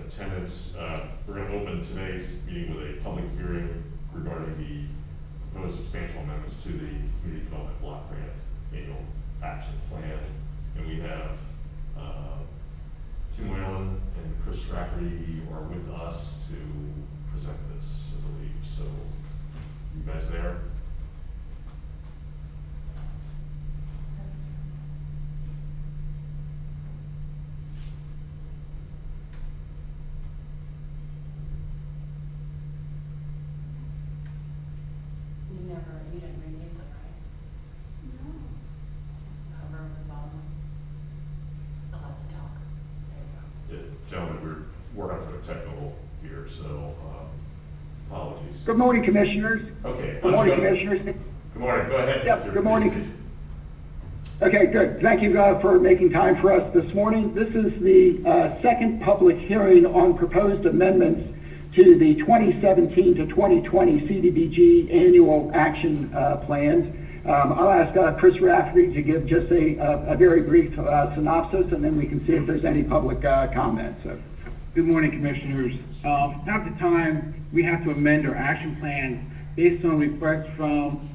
attendance. We're going to open today's meeting with a public hearing regarding the proposed substantial amendments to the Community Development Block Grant Annual Action Plan. And we have Tim Whalen and Chris Rafferty are with us to present this, I believe. So, you guys there? You didn't read them, right? No. Cover the bottom. I'll have to talk. There you go. Yeah, gentlemen, we're working through a technical here, so apologies. Good morning, Commissioners. Okay. Good morning, Commissioners. Good morning. Go ahead. Yep, good morning. Okay, good. Thank you for making time for us this morning. This is the second public hearing on proposed amendments to the 2017 to 2020 Cdbg Annual Action Plans. I'll ask Chris Rafferty to give just a very brief synopsis, and then we can see if there's any public comments. So. Good morning, Commissioners. Now at the time, we have to amend our action plan based on requests from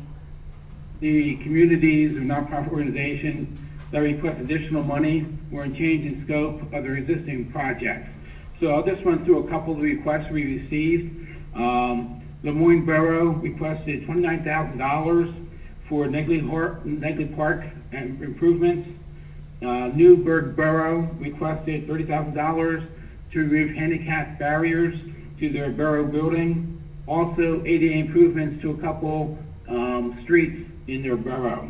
the communities or nonprofit organizations that request additional money or a change in scope of their existing projects. So I'll just run through a couple of the requests we received. Lemoyne Borough requested $29,000 for Negley Park improvements. Newburgh Borough requested $30,000 to remove handicap barriers to their borough building. Also, ADA improvements to a couple streets in their borough.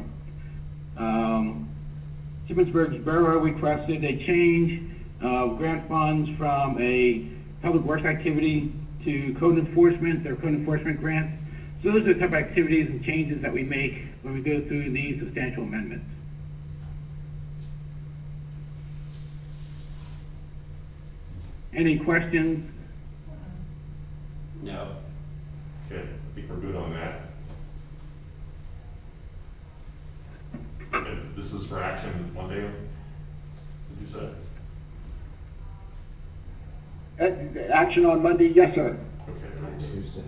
Shippensburg Borough requested a change of grant funds from a public works activity to code enforcement, their code enforcement grants. So those are the type of activities and changes that we make when we go through these substantial amendments. Any questions? No. Okay, I think we're good on that. And this is for action Monday, did you say? Action on Monday, yes, sir. Okay. Tuesday.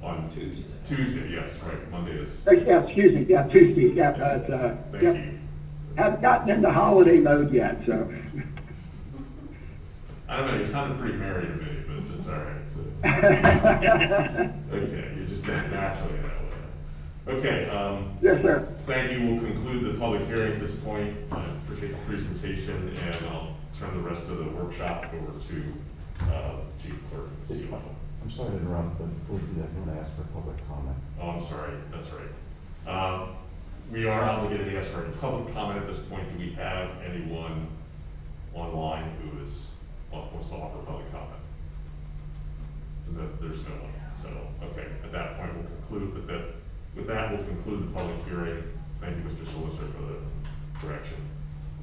On Tuesday. Tuesday, yes, right, Monday is, Yeah, excuse me, yeah, Tuesday, yeah. thank Yep. you. Haven't gotten into holiday mode yet, so. I don't know, you sounded pretty merry to me, but it's all right. So. Okay, you're just naturally that way. Okay, Yes, sir. thank you. We'll conclude the public hearing at this point. I appreciate the presentation, and I'll turn the rest of the workshop over to Chief Clerk and CFO. I'm sorry to interrupt, but before we do that, I'm going to ask for public comment. Oh, I'm sorry, that's right. We are obligated to ask for public comment at this point. Do we have anyone online who wants to offer public comment? There's no one. So, okay, at that point, we'll conclude with that, we'll conclude the public hearing. Thank you, Mr. Solicitor, for the correction.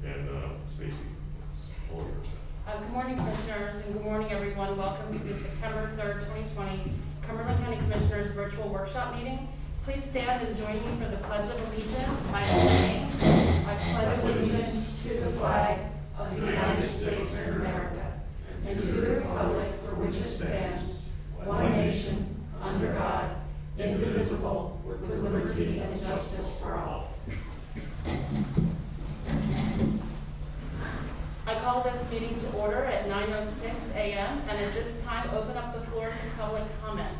And Stacy, it's all yours. Good morning, Commissioners, and good morning, everyone. Welcome to the September 3rd, 2020 Cumberland County Commissioners Virtual Workshop Meeting. Please stand and join me for the Pledge of Allegiance. I sing. I pledge allegiance to the flag of the United States of America and to the republic for which it stands, one nation, under God, indivisible, with liberty and justice for all. I call this meeting to order at 9:06 a.m. and at this time open up the floor to public comment.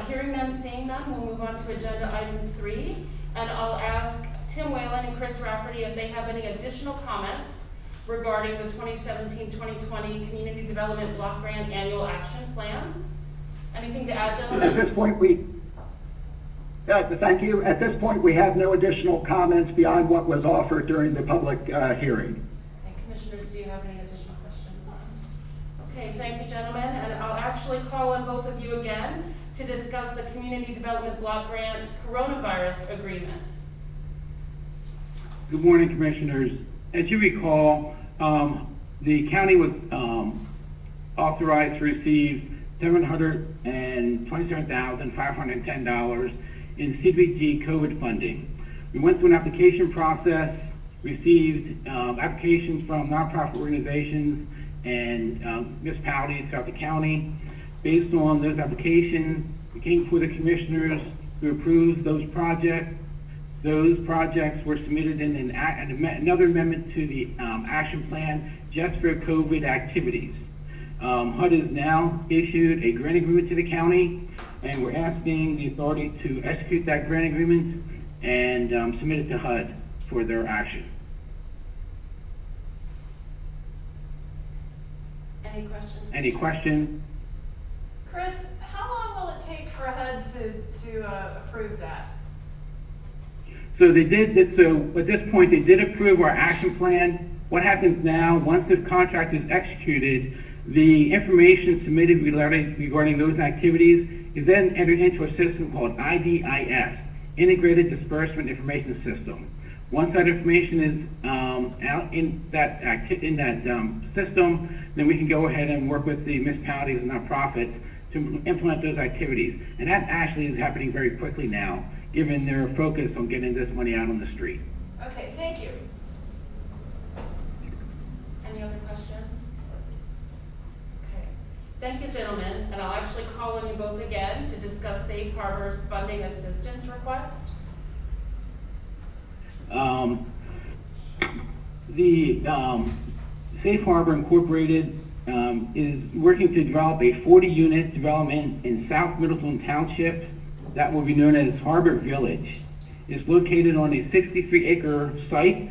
Hearing none, seeing none, we'll move on to agenda item 3, and I'll ask Tim Whalen and Chris Rafferty if they have any additional comments regarding the 2017-2020 Community Development Block Grant Annual Action Plan. Anything to add, gentlemen? At this point, thank you. At this point, we have no additional comments beyond what was offered during the public hearing. And Commissioners, do you have any additional questions? Okay, thank you, gentlemen, and I'll actually call on both of you again to discuss the Community Development Block Grant Coronavirus Agreement. Good morning, Commissioners. As you recall, the county was authorized to receive $727,510 in Cdbg COVID funding. We went through an application process received applications from nonprofit organizations and municipalities throughout the county. Based on those applications, we came before the commissioners to approve those projects. Those projects were submitted in another amendment to the action plan just for COVID activities. HUD has now issued a grant agreement to the county, and we're asking the authority to execute that grant agreement and submit it to HUD for their action. Any questions? Any questions? Chris, how long will it take for HUD to approve that? So they did, so at this point, they did approve our action plan. What happens now, once this contract is executed, the information submitted regarding those activities is then entered into a system called IDIS, Integrated Disbursement Information System. Once that information is out in that system, then we can go ahead and work with the municipalities and nonprofits to implement those activities. And that actually is happening very quickly now, given their focus on getting this money out on the street. Okay, thank you. Any other questions? Okay. Thank you, gentlemen, and I'll actually call on you both again to discuss Safe Harbor's funding assistance request. The Safe Harbor Incorporated is working to develop a 40-unit development in South Middleton Township that will be known as Harbor Village. It's located on a 63-acre site,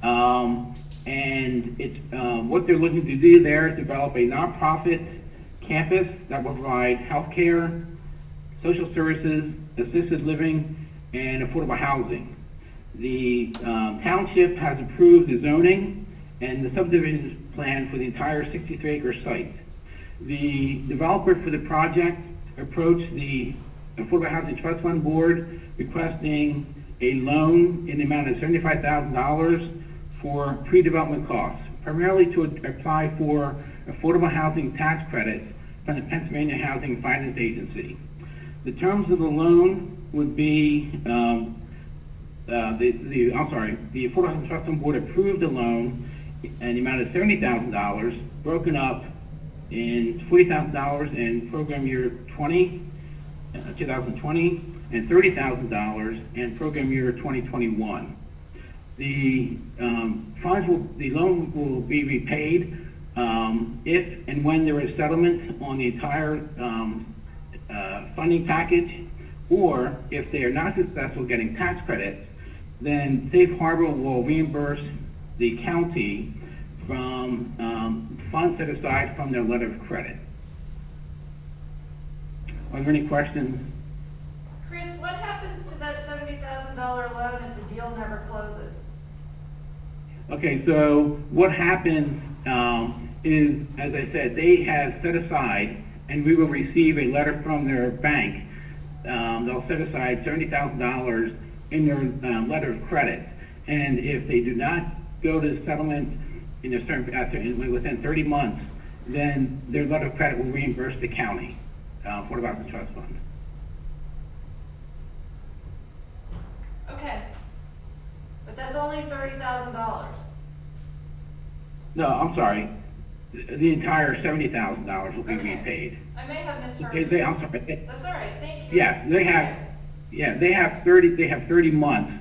and it's what they're looking to do there is develop a nonprofit campus that will provide healthcare, social services, assisted living, and affordable housing. The township has approved the zoning and the subdivision plan for the entire 63-acre site. The developer for the project approached the Affordable Housing Trust Fund Board requesting a loan in the amount of $75,000 for pre-development costs, primarily to apply for affordable housing tax credits from the Pennsylvania Housing Finance Agency. The terms of the loan would be the Affordable Housing Trust Fund Board approved the loan in the amount of $70,000, broken up in $40,000 in program year 2020, and $30,000 in program year 2021. The loan will be repaid if and when there is settlement on the entire funding package, or if they are not successful getting tax credits, then Safe Harbor will reimburse the county from funds set aside from their letter of credit. Are there any questions? Chris, what happens to that $70,000 loan if the deal never closes? Okay, so what happens is, as I said, they have set aside, and we will receive a letter from their bank. They'll set aside $70,000 in their letter of credit, and if they do not go to settlement in a certain within 30 months, then their letter of credit will reimburse the county for the Housing Trust Fund. Okay, but that's only $30,000. No, I'm sorry. The entire $70,000 will be Okay. repaid. I may have misheard. I'm sorry. That's all right, thank you. Yes, they have 30 months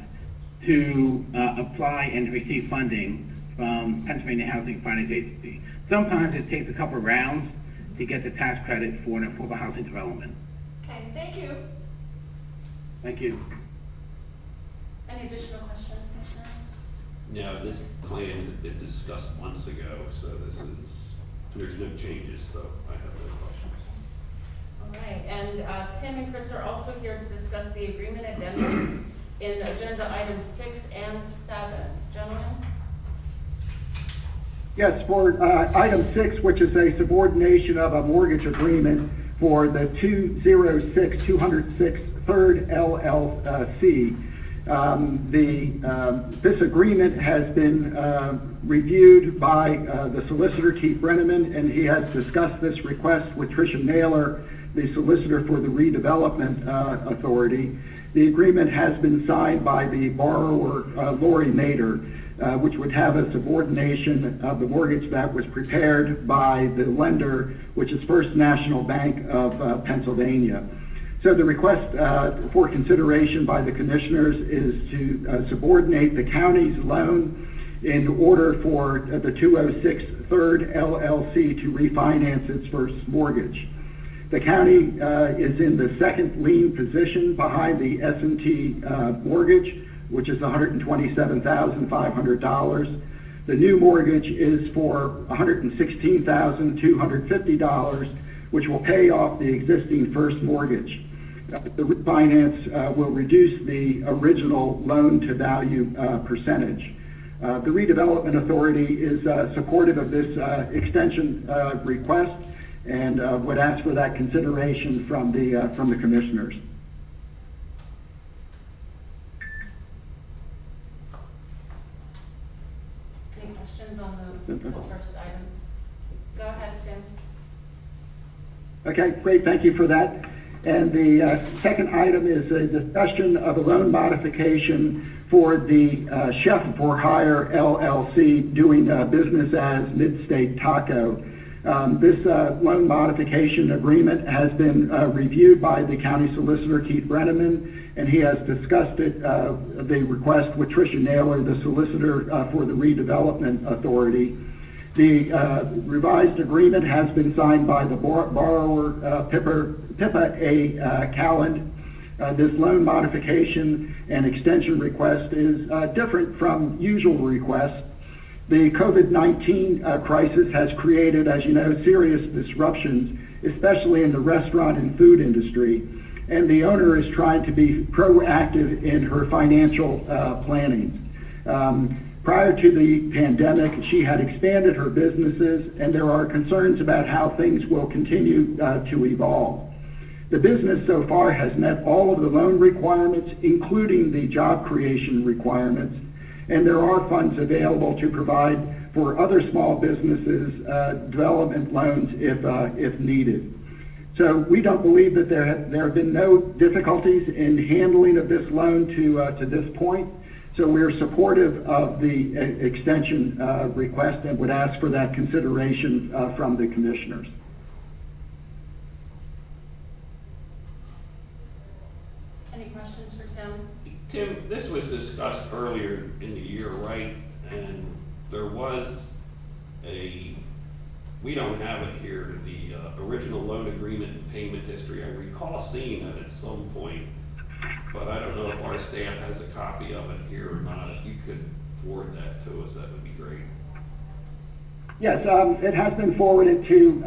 to apply and receive funding from Pennsylvania Housing Finance Agency. Sometimes it takes a couple of rounds to get the tax credit for an affordable housing development. Okay, thank you. Thank you. Any additional questions, commissioners? No, this plan had been discussed months ago, so there's no changes, so I have no questions. All right, and Tim and Chris are also here to discuss the agreement addendums in agenda items 6 and 7. Gentlemen? Yes, for item 6, which is a subordination of a mortgage agreement for the 206 3rd LLC. This agreement has been reviewed by the solicitor, Keith Brenneman, and he has discussed this request with Tricia Naylor, the solicitor for the Redevelopment Authority. The agreement has been signed by the borrower, Lori Nader. which would have a subordination of the mortgage that was prepared by the lender, which is First National Bank of Pennsylvania. So the request for consideration by the commissioners is to subordinate the county's loan in order for the 206 Third LLC to refinance its first mortgage. The county is in the second lien position behind the S&T mortgage, which is $127,500. The new mortgage is for $116,250, which will pay off the existing first mortgage. The refinance will reduce the original loan-to-value percentage. The Redevelopment Authority is supportive of this extension request and would ask for that consideration from the commissioners. Any questions on the first item? Go ahead, Jim. Okay, great, thank you for that. And the second item is a discussion of a loan modification for the Chef for Hire LLC doing business as Mid-State Taco. This loan modification agreement has been reviewed by the county solicitor, Keith Brenneman, and he has discussed it, the request with Tricia Naylor, the solicitor for the Redevelopment Authority. The revised agreement has been signed by the borrower, Pippa A. Calland. This loan modification and extension request is different from usual requests. The COVID-19 crisis has created, as you know, serious disruptions, especially in the restaurant and food industry. And the owner is trying to be proactive in her financial planning. Prior to the pandemic, she had expanded her businesses, and there are concerns about how things will continue to evolve. The business so far has met all of the loan requirements, including the job creation requirements, and there are funds available to provide for other small businesses development loans if needed. So we don't believe that there have been no difficulties in handling of this loan to this point. So we're supportive of the extension request and would ask for that consideration from the commissioners. Any questions for Tim? Tim, this was discussed earlier in the year, right? And there was we don't have it here, the original loan agreement and payment history. I recall seeing it at some point, but I don't know if our staff has a copy of it here or not. If you could forward that to us, that would be great. Yes, it has been forwarded to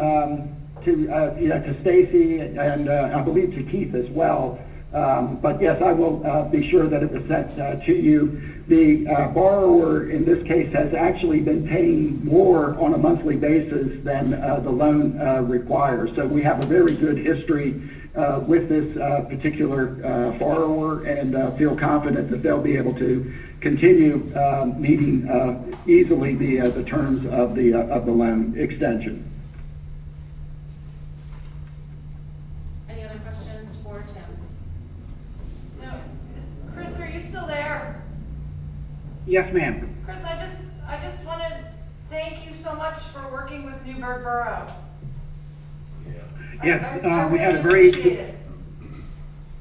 Stacy and I believe to Keith as well. But yes, I will be sure that it was sent to you. The borrower in this case has actually been paying more on a monthly basis than the loan requires. So we have a very good history with this particular borrower and feel confident that they'll be able to continue meeting easily the terms of the loan extension. Any other questions for Tim? No, Chris, are you still there? Yes, ma'am. Chris, I just want to thank you so much for working with Newburgh Borough. Yeah. Yes, I we had a really very appreciate it.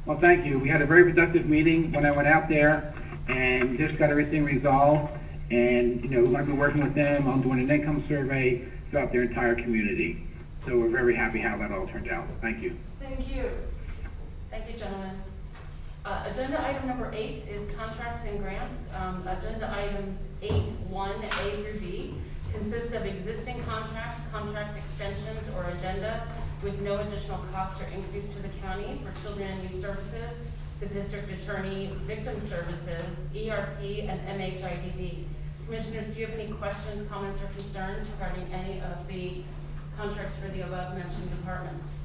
well. Thank you. We had a very productive meeting when I went out there, and just got everything resolved. And we're going to be working with them on doing an income survey throughout their entire community. So we're very happy how that all turned out. Thank you. Thank you. Thank you, gentlemen. Agenda item number 8 is contracts and grants. Agenda items 8(1) A through D consist of existing contracts, contract extensions, or addenda with no additional cost or increase to the county for children and youth services, the district attorney, victim services, ERP, and MHIDD. Commissioners, do you have any questions, comments, or concerns regarding any of the contracts for the above-mentioned departments?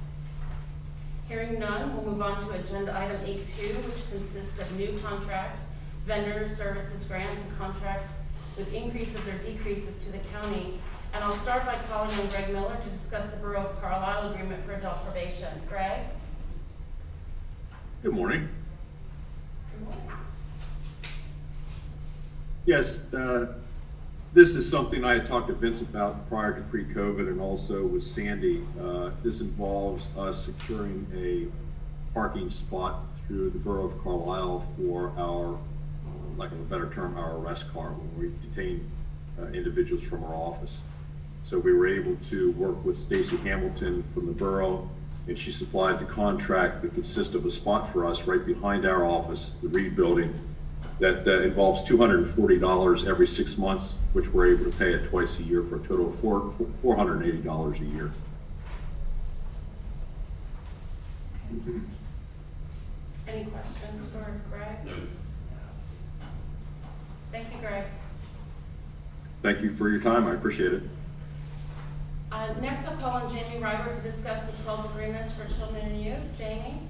Hearing none, we'll move on to agenda item 8(2), which consists of new contracts, vendors, services, grants, and contracts with increases or decreases to the county. And I'll start by calling on Greg Miller to discuss the Borough of Carlisle agreement for adult probation. Greg? Good morning. Good morning. Yes, this is something I had talked to Vince about prior to pre-COVID and also with Sandy. This involves us securing a parking spot through the borough of Carlisle for our, lack of a better term, our arrest car when we detain individuals from our office. So we were able to work with Stacy Hamilton from the borough, and she supplied the contract that consists of a spot for us right behind our office, the Reed building, that involves $240 every 6 months, which we're able to pay it twice a year for a total of $480 a year. Any questions for Greg? No. Thank you, Greg. Thank you for your time, I appreciate it. Next, I'll call on Jamie Ryber to discuss the 12 agreements for children and youth. Jamie?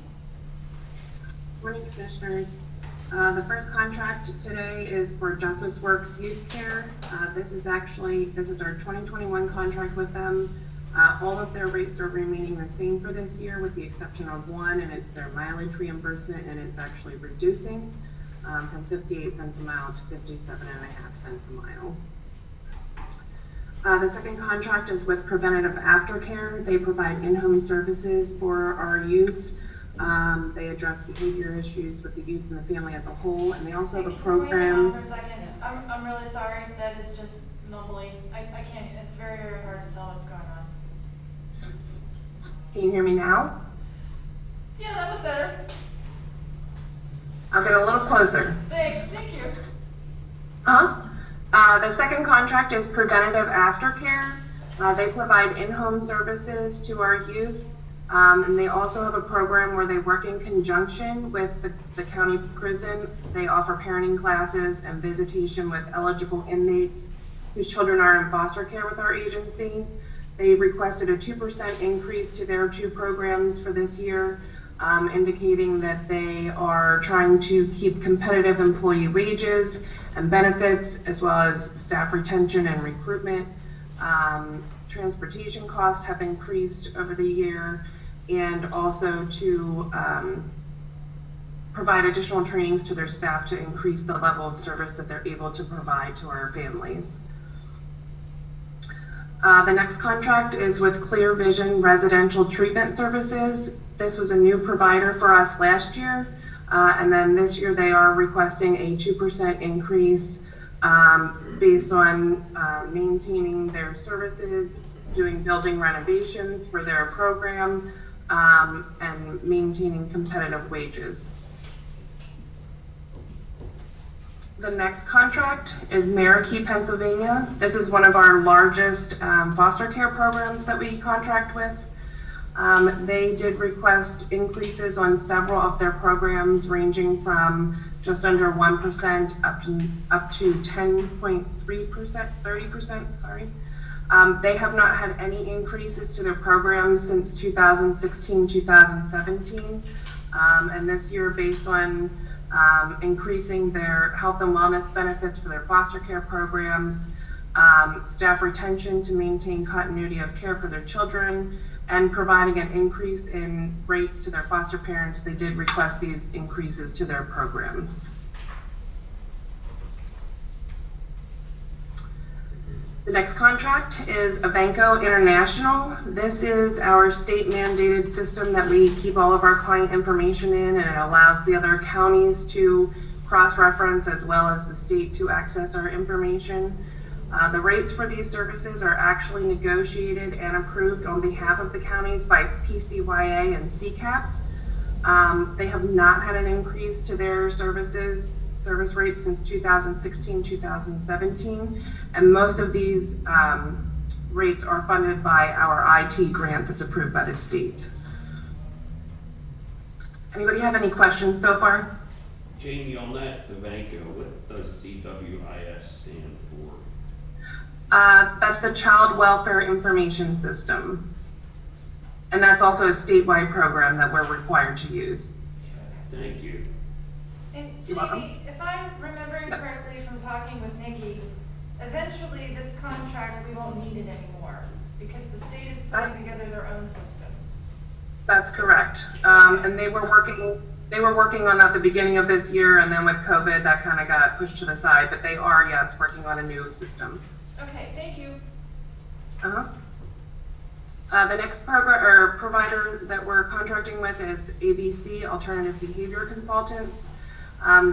Morning, Commissioners. The first contract today is for Justice Works Youth Care. This is our 2021 contract with them. All of their rates are remaining the same for this year with the exception of one, and it's their mileage reimbursement, and it's actually reducing from 58 cents a mile to 57.5 cents a mile. The second contract is with Preventative Aftercare. They provide in-home services for our youth. They address behavior issues with the youth and the family as a whole, and they also have a program. For a second, I'm really sorry. That is just mumbling. I can't. It's very, very hard to tell what's going on. Can you hear me now? Yeah, that was better. I'll get a little closer. Thanks. Thank you. The second contract is Preventative Aftercare. They provide in-home services to our youth. And they also have a program where they work in conjunction with the county prison. They offer parenting classes and visitation with eligible inmates whose children are in foster care with our agency. They've requested a 2% increase to their two programs for this year, indicating that they are trying to keep competitive employee wages and benefits, as well as staff retention and recruitment. Transportation costs have increased over the year, and also to provide additional trainings to their staff to increase the level of service that they're able to provide to our families. The next contract is with Clearvision Residential Treatment Services. This was a new provider for us last year, and then this year they are requesting a 2% increase based on maintaining their services, doing building renovations for their program, and maintaining competitive wages. The next contract is Marikey, Pennsylvania. This is one of our largest foster care programs that we contract with. They did request increases on several of their programs, ranging from just under 1% up to 10.3%, 30%, sorry. They have not had any increases to their programs since 2016, 2017. And this year, based on increasing their health and wellness benefits for their foster care programs, staff retention to maintain continuity of care for their children, and providing an increase in rates to their foster parents, they did request these increases to their programs. The next contract is Ivanko International. This is our state mandated system that we keep all of our client information in, and it allows the other counties to cross-reference as well as the state to access our information. The rates for these services are actually negotiated and approved on behalf of the counties by PCYA and CCAP. They have not had an increase to their service rates since 2016, 2017, and most of these rates are funded by our IT grant that's approved by the state. Anybody have any questions so far? Jamie, on that Ivanko, what does CWIS stand for? That's the Child Welfare Information System. And that's also a statewide program that we're required to use. Thank you. And You're welcome. Jamie, if I'm remembering correctly from talking with Nikki, eventually this contract, we won't need it anymore because the state is putting together their own system. That's correct. And they were working they were working on that at the beginning of this year, and then with COVID, that kind of got pushed to the side, but they are, yes, working on a new system. Okay, thank you. The next program or provider that we're contracting with is ABC, Alternative Behavior Consultants.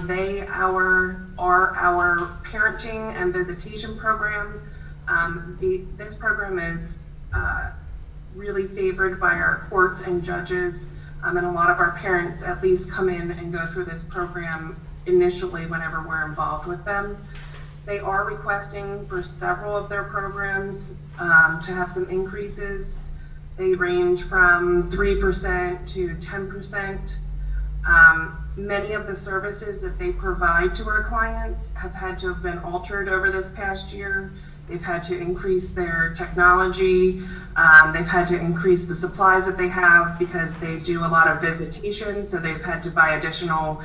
They are our parenting and visitation program. This program is really favored by our courts and judges, and a lot of our parents at least come in and go through this program initially whenever we're involved with them. They are requesting for several of their programs to have some increases. They range from 3% to 10%. Many of the services that they provide to our clients have had to have been altered over this past year. They've had to increase their technology. They've had to increase the supplies that they have because they do a lot of visitation. So they've had to buy additional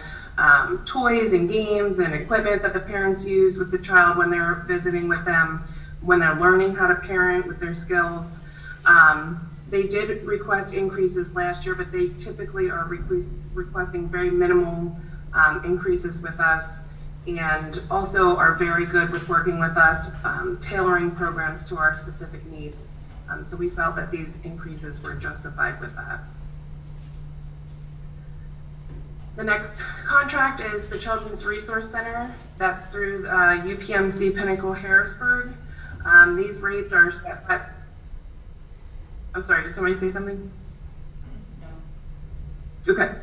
toys and games and equipment that the parents use with the child when they're visiting with them, when they're learning how to parent with their skills. They did request increases last year, but they typically are requesting very minimal increases with us, and also are very good with working with us, tailoring programs to our specific needs. So we felt that these increases were justified with that. The next contract is the Children's Resource Center. That's through UPMC Pinnacle Harrisburg. These rates are set by, I'm sorry, did somebody say something? No. Okay.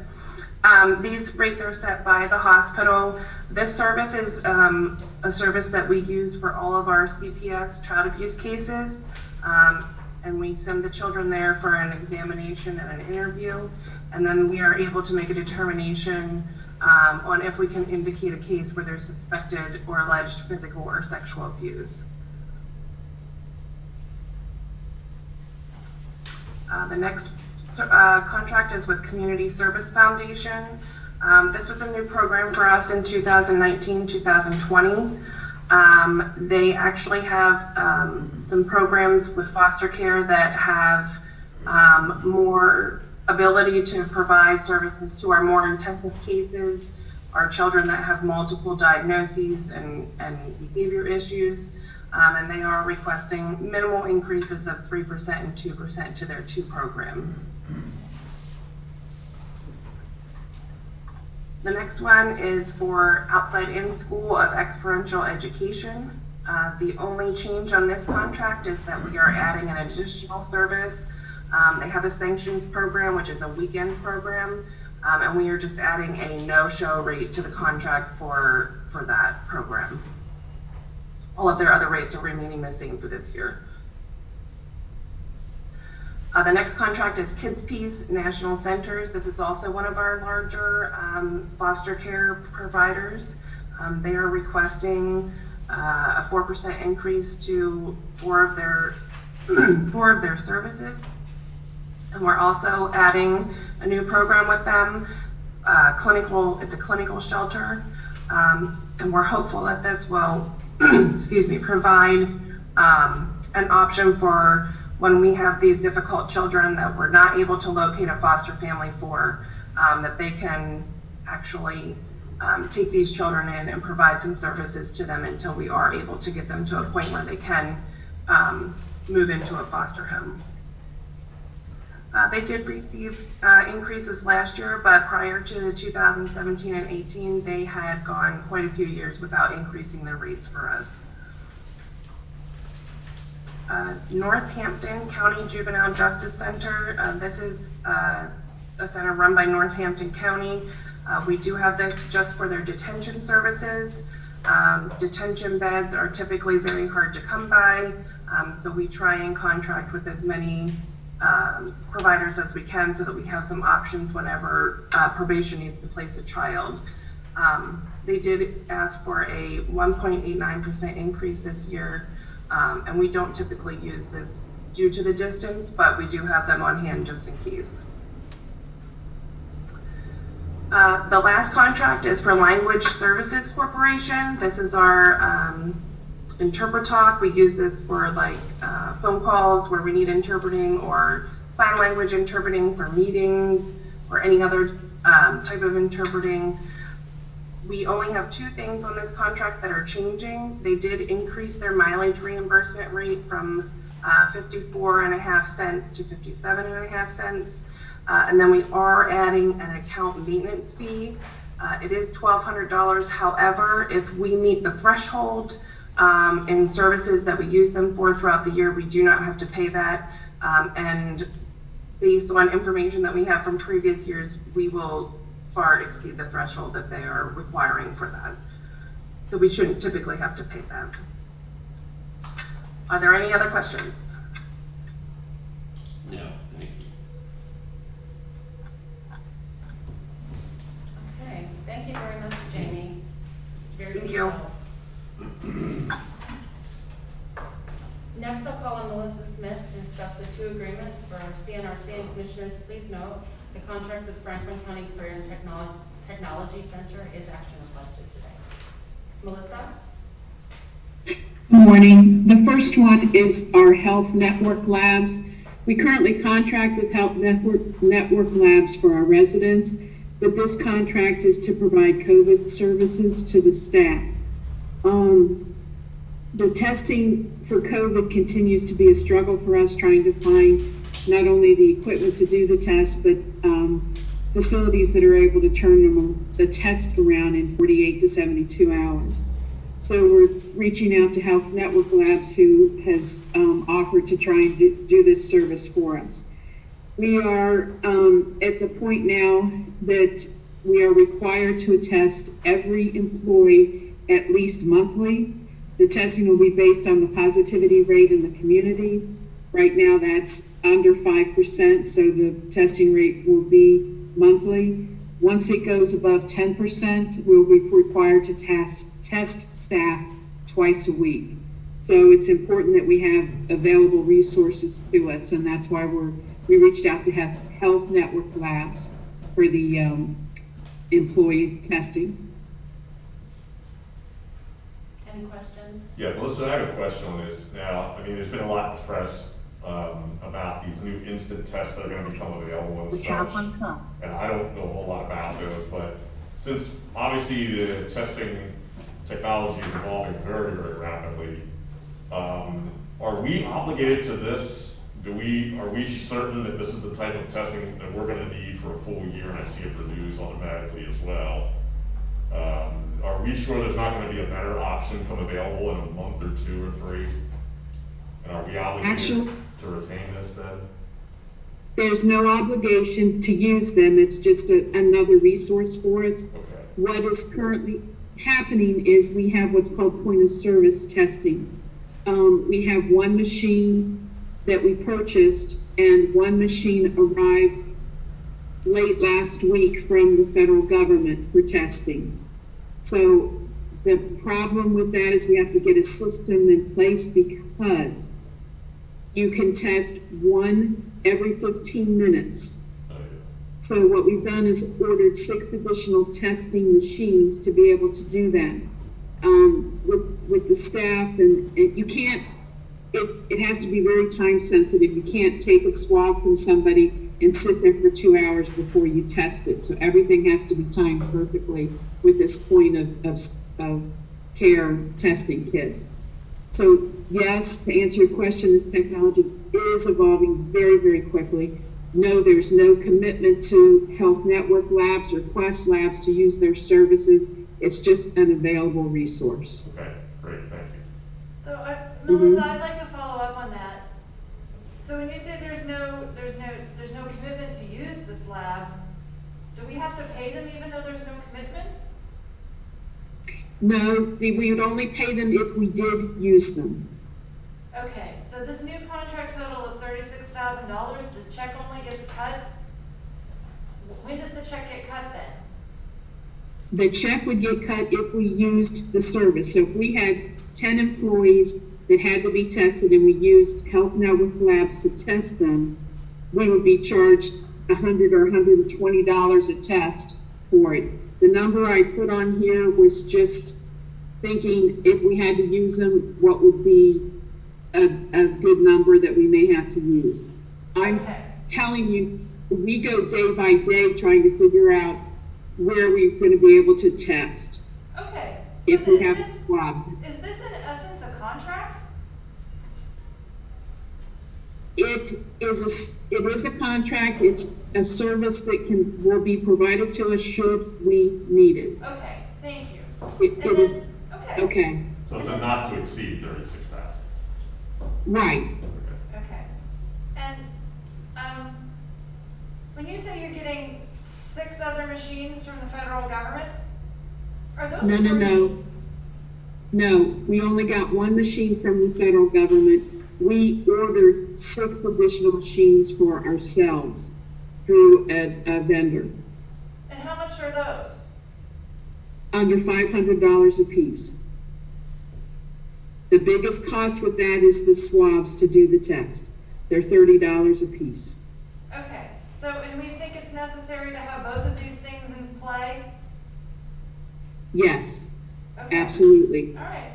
These rates are set by the hospital. This service is a service that we use for all of our CPS child abuse cases. And we send the children there for an examination and an interview. And then we are able to make a determination on if we can indicate a case where there's suspected or alleged physical or sexual abuse. The next contract is with Community Service Foundation. This was a new program for us in 2019-2020. They actually have some programs with foster care that have more ability to provide services to our more intensive cases, our children that have multiple diagnoses and behavior issues. And they are requesting minimal increases of 3% and 2% to their two programs. The next one is for Outside In School of Experiential Education. The only change on this contract is that we are adding an additional service. They have a sanctions program, which is a weekend program, and we are just adding a no-show rate to the contract for that program. All of their other rates are remaining the same for this year. The next contract is Kids Peace National Centers. This is also one of our larger foster care providers. They are requesting a 4% increase to four of their services. And we're also adding a new program with them, it's a clinical shelter. And we're hopeful that this will provide an option for when we have these difficult children that we're not able to locate a foster family for, that they can actually take these children in and provide some services to them until we are able to get them to a point where they can move into a foster home. They did receive increases last year, but prior to 2017 and 18, they had gone quite a few years without increasing their rates for us. Northampton County Juvenile Justice Center. This is a center run by Northampton County. We do have this just for their detention services. Detention beds are typically very hard to come by, so we try and contract with as many providers as we can so that we have some options whenever probation needs to place a child. They did ask for a 1.89% increase this year, and we don't typically use this due to the distance, but we do have them on hand just in case. The last contract is for Language Services Corporation. This is our InterpreTalk. We use this for phone calls where we need interpreting or sign language interpreting for meetings or any other type of interpreting. We only have two things on this contract that are changing. They did increase their mileage reimbursement rate from 54.5 cents to 57.5 cents. And then we are adding an account maintenance fee. It is $1,200. However, if we meet the threshold in services that we use them for throughout the year, we do not have to pay that. And based on information that we have from previous years, we will far exceed the threshold that they are requiring for that. So we shouldn't typically have to pay that. Are there any other questions? No, thank you. Okay, thank you very much, Jamie. Very Thank you. detailed. Next, I'll call on Melissa Smith to discuss the two agreements for CNRC, and Commissioners, please note, the contract with Franklin County Career and Technology Center is action requested today. Melissa? Good morning. The first one is our Health Network Labs. We currently contract with Health Network Labs for our residents, but this contract is to provide COVID services to the staff. The testing for COVID continues to be a struggle for us, trying to find not only the equipment to do the test, but facilities that are able to turn the test around in 48 to 72 hours. So we're reaching out to Health Network Labs, who has offered to try and do this service for us. We are at the point now that we are required to attest every employee at least monthly. The testing will be based on the positivity rate in the community. Right now that's under 5%, so the testing rate will be monthly. Once it goes above 10%, we'll be required to test staff twice a week. So it's important that we have available resources to us, and that's why we reached out to Health Network Labs for the employee testing. Any questions? Yeah, Melissa, I have a question on this. Now, I mean, there's been a lot of press about these new instant tests that are going to become available and such. And I don't know a whole lot about those, but since obviously the testing technology is evolving very, very rapidly, are we obligated to this? Are we certain that this is the type of testing that we're going to need for a full year, and I see it renews automatically as well? Are we sure there's not going to be a better option come available in a month or two or three? And are we obligated to retain this then? There's no obligation to use them. It's just another resource for us. Okay. What is currently happening is we have what's called point of service testing. We have one machine that we purchased, and one machine arrived late last week from the federal government for testing. So the problem with that is we have to get a system in place, because you can test one every 15 minutes. So what we've done is ordered 6 additional testing machines to be able to do that with the staff, and you can't, it has to be very time sensitive. You can't take a swab from somebody and sit there for 2 hours before you test it. So everything has to be timed perfectly with this point of care testing kids. So yes, to answer your question, this technology is evolving very, very quickly. No, there's no commitment to Health Network Labs or Cwis Labs to use their services. It's just an available resource. Okay, great, thank you. So, Melissa, I'd like to follow up on that. So when you say there's no commitment to use this lab, do we have to pay them even though there's no commitment? No, we would only pay them if we did use them. Okay, so this new contract total of $36,000, the check only gets cut? When does the check get cut then? The check would get cut if we used the service. So if we had 10 employees that had to be tested and we used Health Network Labs to test them, we would be charged $100 or $120 a test for it. The number I put on here was just thinking if we had to use them, what would be a good number that we may have to use. I'm telling you we go day by day trying to figure out where we're gonna be able to test, Okay. if So we is have this, swabs. is this in essence a contract? It is a contract, it's a service that will be provided to us should we need it. Okay, thank you. It And is, then, okay. okay, So it's a not to exceed 36,000. right. Okay. Okay. And, when you say you're getting 6 other machines from the federal government, are those No, no, free? no. No, we only got one machine from the federal government. We ordered 6 additional machines for ourselves through a vendor, And how much are those? under $500 a piece. The biggest cost with that is the swabs to do the test. They're $30 a piece. Okay, so, and we think it's necessary to have both of these things in play? Yes, Okay. absolutely. All right.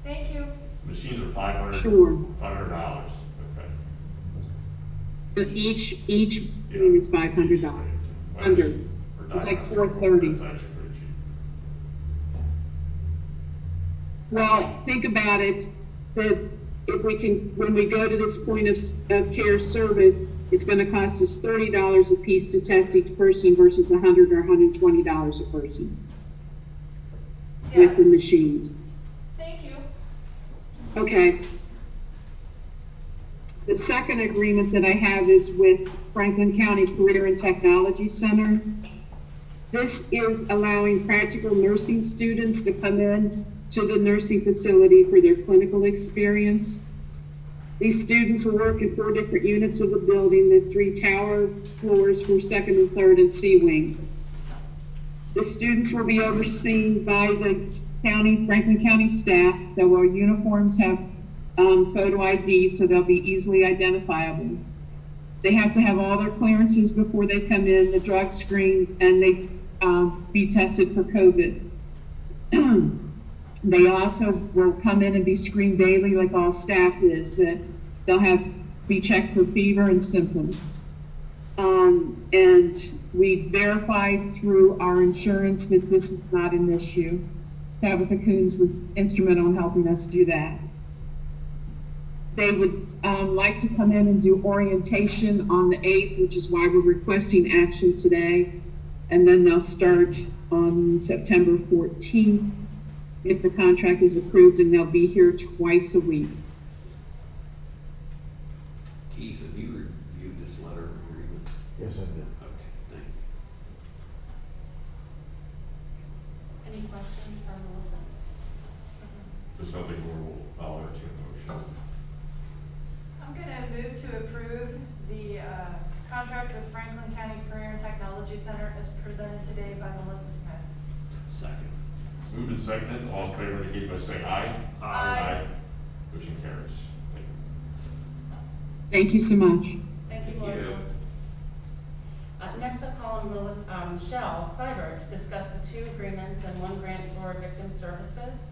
Thank you. Machines are $500. Sure. $500, okay. But each machine is $500. Under. It's like $430. That's actually pretty cheap. Well, think about it, that if we can, when we go to this point of care service, it's gonna cost us $30 a piece to test each person versus $100 or $120 a person with the Yeah, machines. thank you. Okay. The second agreement that I have is with Franklin County Career and Technology Center. This is allowing practical nursing students to come in to the nursing facility for their clinical experience. These students will work in 4 different units of the building, the 3 tower floors for 2nd and 3rd and C wing. The students will be overseen by the Franklin County staff. Their uniforms have photo IDs, so they'll be easily identifiable. They have to have all their clearances before they come in, the drug screen, and they be tested for COVID. They also will come in and be screened daily like all staff is, that they'll be checked for fever and symptoms. And we verified through our insurance that this is not an issue. Tabitha Coons was instrumental in helping us do that. They would like to come in and do orientation on the 8th, which is why we're requesting action today. And then they'll start on September 14th if the contract is approved, and they'll be here twice a week. Keith, have you reviewed this letter of agreement? Yes, I did. Okay, thank you. Any questions from Melissa? There's nothing more, I'll entertain a motion. I'm gonna move to approve the contract with Franklin County Career and Technology Center as presented today by Melissa Smith. Second. It's moved and seconded, all in favor indicate by saying aye. Aye. Motion carries. Thank you. Thank you so much. Thank you, Thank Melissa. you. Next, I'll call on Michelle Seibert to discuss the 2 agreements and 1 grant for victim services.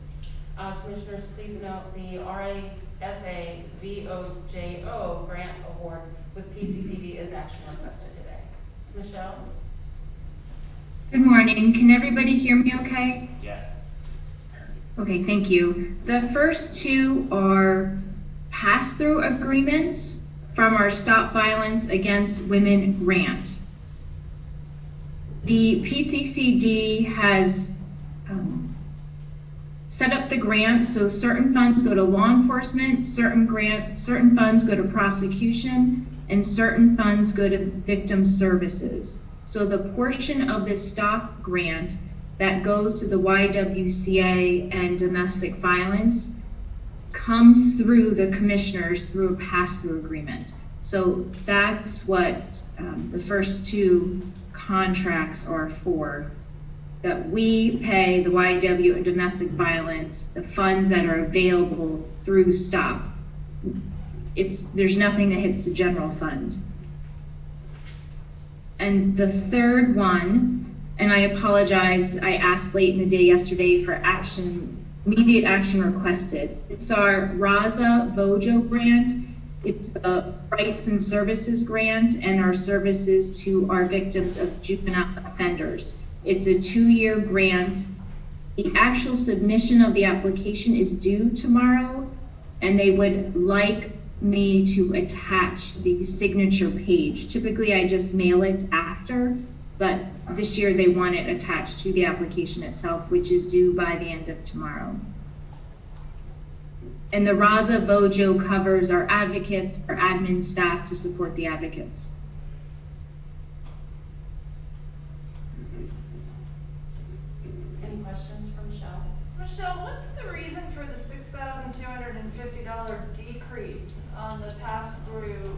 Commissioners, please note the RASA VOJO grant award with PCCD is action requested today. Michelle? Good morning. Can everybody hear me okay? Yes. Okay, thank you. The first 2 are pass-through agreements from our Stop Violence Against Women grant. The PCCD has set up the grant, so certain funds go to law enforcement, certain funds go to prosecution, and certain funds go to victim services. So the portion of the STOP grant that goes to the YWCA and domestic violence comes through the commissioners through a pass-through agreement. So that's what the first 2 contracts are for, that we pay the YW and domestic violence, the funds that are available through STOP. There's nothing that hits the general fund. And the third one, and I apologize, I asked late in the day yesterday for immediate action requested. It's our RASA VOJO grant. It's the Rights and Services Grant and our services to our victims of juvenile offenders. It's a 2-year grant. The actual submission of the application is due tomorrow, and they would like me to attach the signature page. Typically, I just mail it after, but this year they want it attached to the application itself, which is due by the end of tomorrow. And the Raza Vojo covers our advocates, our admin staff to support the advocates. Any questions for Michelle? Michelle, what's the reason for the $6,250 decrease on the pass-through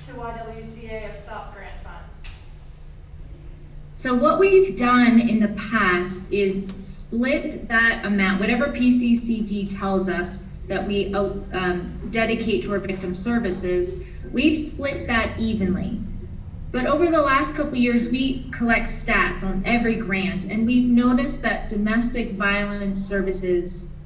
to YWCA of stop grant funds? So what we've done in the past is split that amount, whatever PCCD tells us that we dedicate to our victim services, we've split that evenly. But over the last couple of years, we collect stats on every grant, and we've noticed that domestic violence services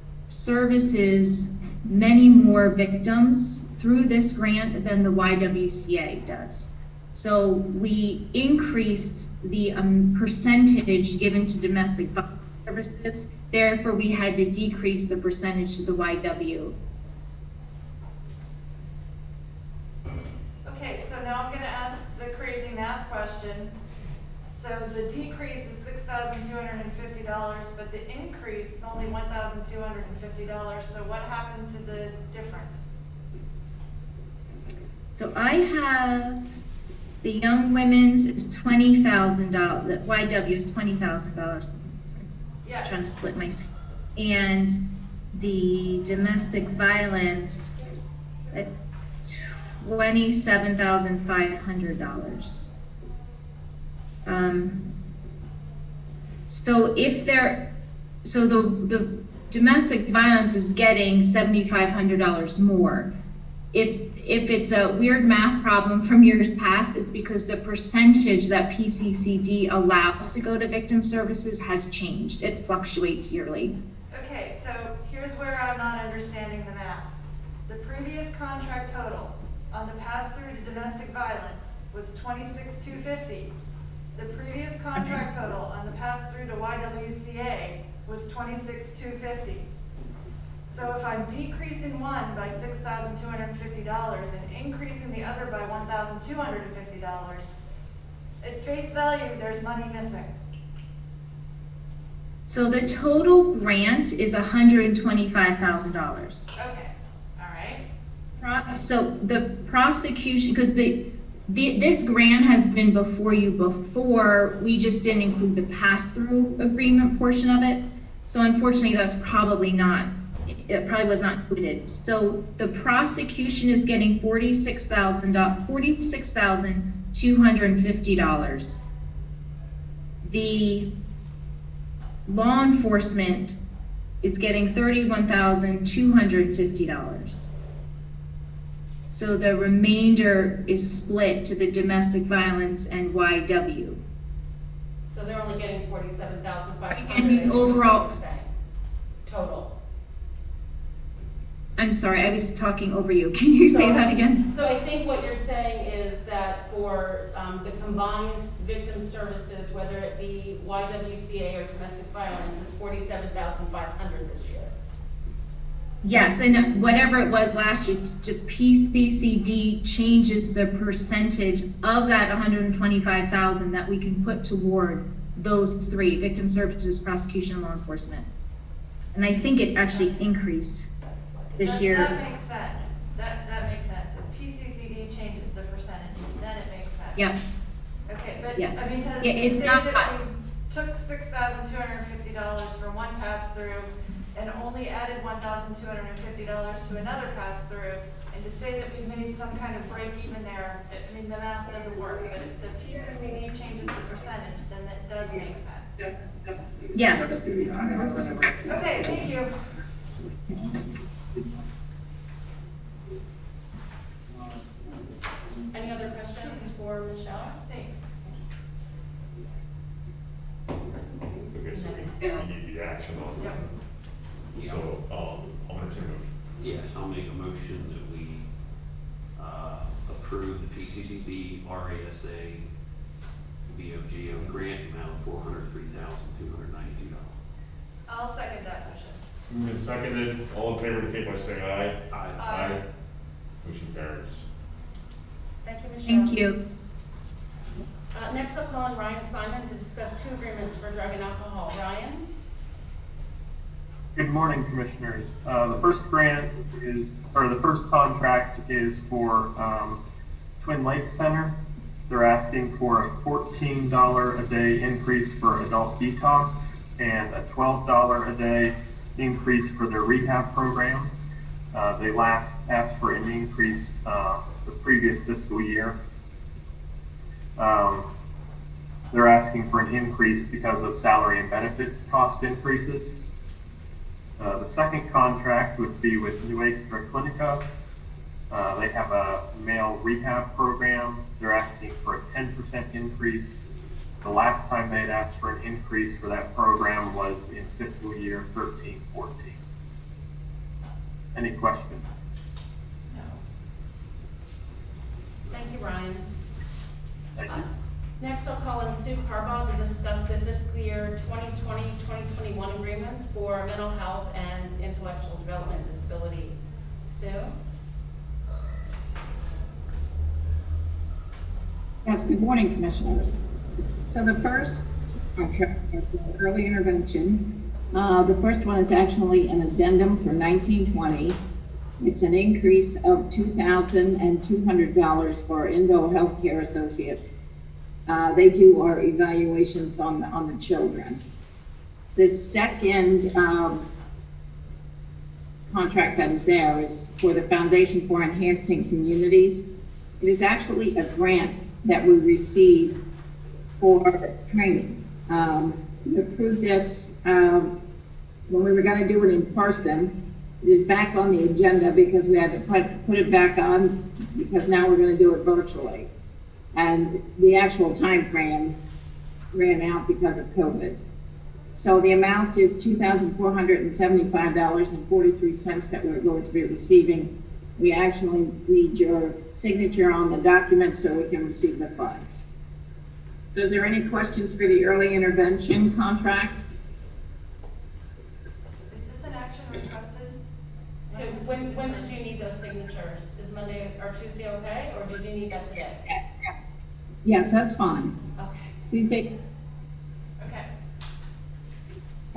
many more victims through this grant than the YWCA does. So we increased the percentage given to domestic violence services. Therefore, we had to decrease the percentage to the YW. Okay, so now I'm gonna ask the crazy math question. So the decrease is $6,250, but the increase is only $1,250. So what happened to the difference? So I have the Young Women's is $20,000. The YW is $20,000. Yes. Trying to split my, and the domestic violence at $27,500. So if the domestic violence is getting $7,500 more. If it's a weird math problem from years past, it's because the percentage that PCCD allows to go to victim services has changed. It fluctuates yearly. Okay, so here's where I'm not understanding the math. The previous contract total on the pass-through to domestic violence was $26,250. The previous contract total on the pass-through to YWCA was $26,250. So if I'm decreasing one by $6,250 and increasing the other by $1,250, at face value, there's money missing. So the total grant is $125,000. Okay, all right. So the prosecution, because this grant has been before you before, we just didn't include the pass-through agreement portion of it. So unfortunately, that's probably not, it probably was not included. So the prosecution is getting $46,250. The law enforcement is getting $31,250. So the remainder is split to the domestic violence and YW. So they're only getting $47,500. And the overall total. I'm sorry, I was talking over you. Can you say that again? So I think what you're saying is that for the combined victim services, whether it be YWCA or domestic violence, is $47,500 this year. Yes, and whatever it was last year, just PCCD changes the percentage of that 125,000 that we can put toward those three: victim services, prosecution, and law enforcement. And I think it actually increased this year. That makes sense. That makes sense. If PCCD changes the percentage, then it makes sense. Yep. Okay, but Yes. I mean, to It's say not that us. we took $6,250 from one pass-through and only added $1,250 to another pass-through, and to say that we've made some kind of break even there, I mean, the math doesn't work. But if the PCCD changes the percentage, then that does make sense. Yes. Okay, thank you. Any other questions for Michelle? Thanks. Okay, so we need the action on that. So, I'll entertain a Yes, I'll make a motion motion that we approve the PCCD RASA VOGO grant amount of $403,292. I'll second that motion. Moved and seconded, all in favor indicate by saying aye. Aye. Motion carries. Thank you, Michelle. Thank you. Next, I'll call on Ryan Simon to discuss 2 agreements for drug and alcohol. Ryan? Good morning, Commissioners. The first contract is for Twin Lakes Center. They're asking for a $14 a day increase for adult detox and a $12 a day increase for their rehab program. They last asked for an increase the previous fiscal year. They're asking for an increase because of salary and benefit cost increases. The second contract would be with Nuestra Clinica. They have a male rehab program. They're asking for a 10% increase. The last time they'd asked for an increase for that program was in fiscal year 13-14. Any questions? No. Thank you, Ryan. Thank you. Next, I'll call on Sue Carbaugh to discuss the fiscal year 2020-2021 agreements for mental health and intellectual development disabilities. Sue? Yes, good morning, Commissioners. So the first contract is early intervention. The first one is actually an addendum for 1920. It's an increase of $2,200 for Indo Healthcare Associates. They do our evaluations on the children. The second contract that is there is for the Foundation for Enhancing Communities. It is actually a grant that we received for training. We approved this when we were going to do it in person. It is back on the agenda because we had to put it back on because now we're going to do it virtually. And the actual time frame ran out because of COVID. So the amount is $2,475.43 that we're going to be receiving. We actually need your signature on the document so we can receive the funds. So is there any questions for the early intervention contracts? Is this an action requested? So when did you need those signatures? Is Monday or Tuesday okay, or did you need that today? Yes, that's fine. Okay. Tuesday. Okay.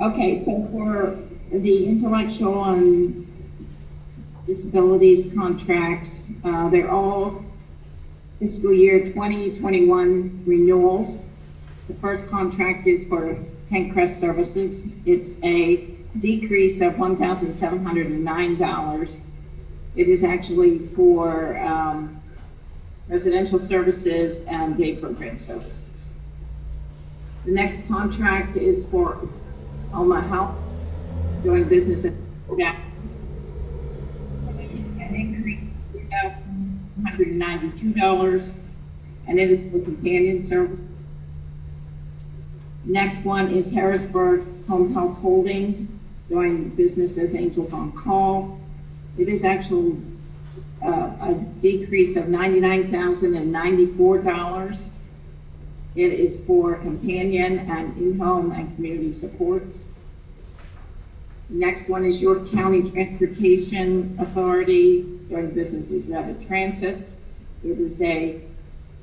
Okay, so for the intellectual and disabilities contracts, they're all fiscal year 2021 renewals. The first contract is for Pencrest Services. It's a decrease of $1,709. It is actually for residential services and day program services. The next contract is for Alma Health, doing business at staff. An increase of $192, and it is for companion service. Next one is Harrisburg Home Health Holdings, doing business as Angels on Call. It is actually a decrease of $99,094. It is for companion and in-home and community supports. Next one is York County Transportation Authority, doing business as Rapid Transit. It is a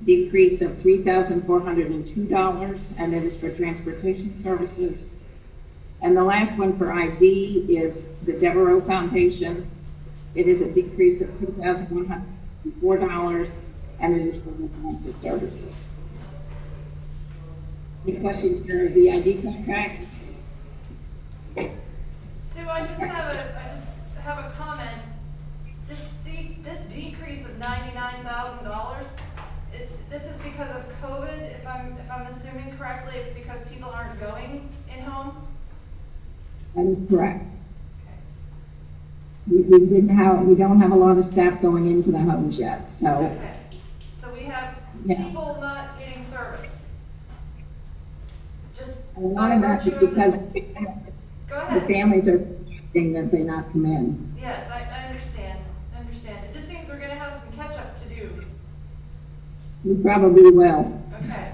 decrease of $3,402, and it is for transportation services. And the last one for ID is the Devereaux Foundation. It is a decrease of $2,104, and it is for residential services. Any questions for the ID contract? Sue, I just have a comment. This decrease of $99,000, this is because of COVID. If I'm assuming correctly, it's because people aren't going in home. That is correct. We don't have a lot of staff going into the homes yet, so. Okay. So we have people not getting service. Just A lot of that is because Go the ahead. families are saying that they not come in. Yes, I understand. We probably will. Okay.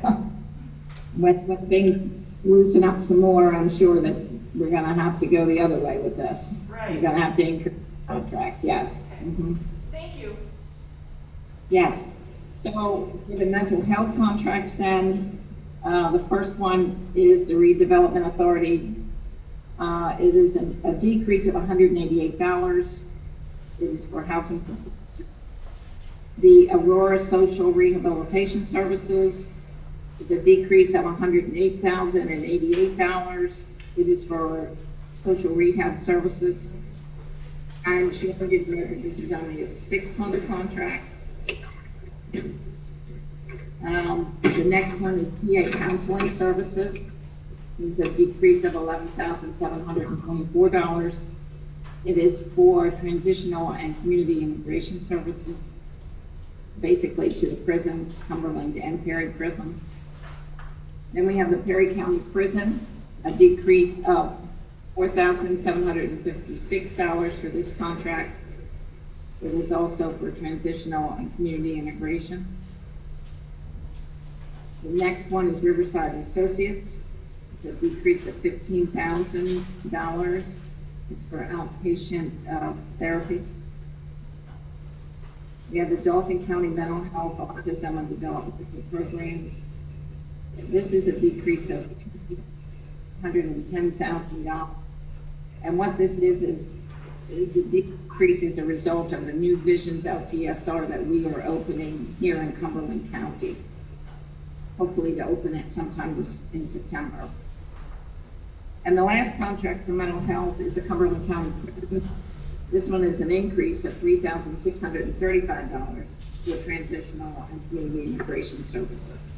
When things loosen up some more, I'm sure that we're gonna have to go the other way with this. Right. We're gonna have to increase the contract, yes. Mhm. Thank you. Yes, so for the mental health contracts then, the first one is the Redevelopment Authority. It is a decrease of $188. It is for housing support. The Aurora Social Rehabilitation Services is a decrease of $108,088. It is for social rehab services. I'm sure you know that this is only a 6-month contract. The next one is PA Counseling Services. It's a decrease of $11,724. It is for transitional and community integration services, basically to the prisons, Cumberland and Perry Prison. Then we have the Perry County Prison, a decrease of $4,756 for this contract. It is also for transitional and community integration. The next one is Riverside Associates. It's a decrease of $15,000. It's for outpatient therapy. We have the Dauphin County Mental Health, Autism, and Developmental Programs. This is a decrease of $110,000. And what this is the decrease is a result of the new Visions LTSR that we are opening here in Cumberland County. Hopefully to open it sometime in September. And the last contract for mental health is the Cumberland County Prison. This one is an increase of $3,635 for transitional and community integration services.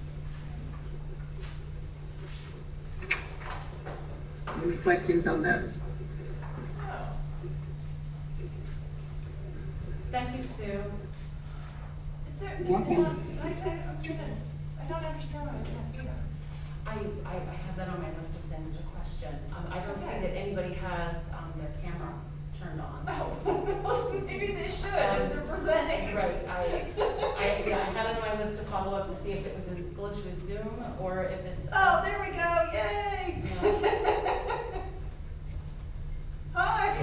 Any questions on those? Thank you, Sue. Is there, Welcome. I don't understand why I can't see them. I have that on my list of things to question. I don't see Okay. that anybody has their camera turned on. Oh, well, maybe they should, if they're presenting. Right, I had it on my list to follow up to see if it was a glitch with Zoom or if it's. Oh, there we go, yay! Hi.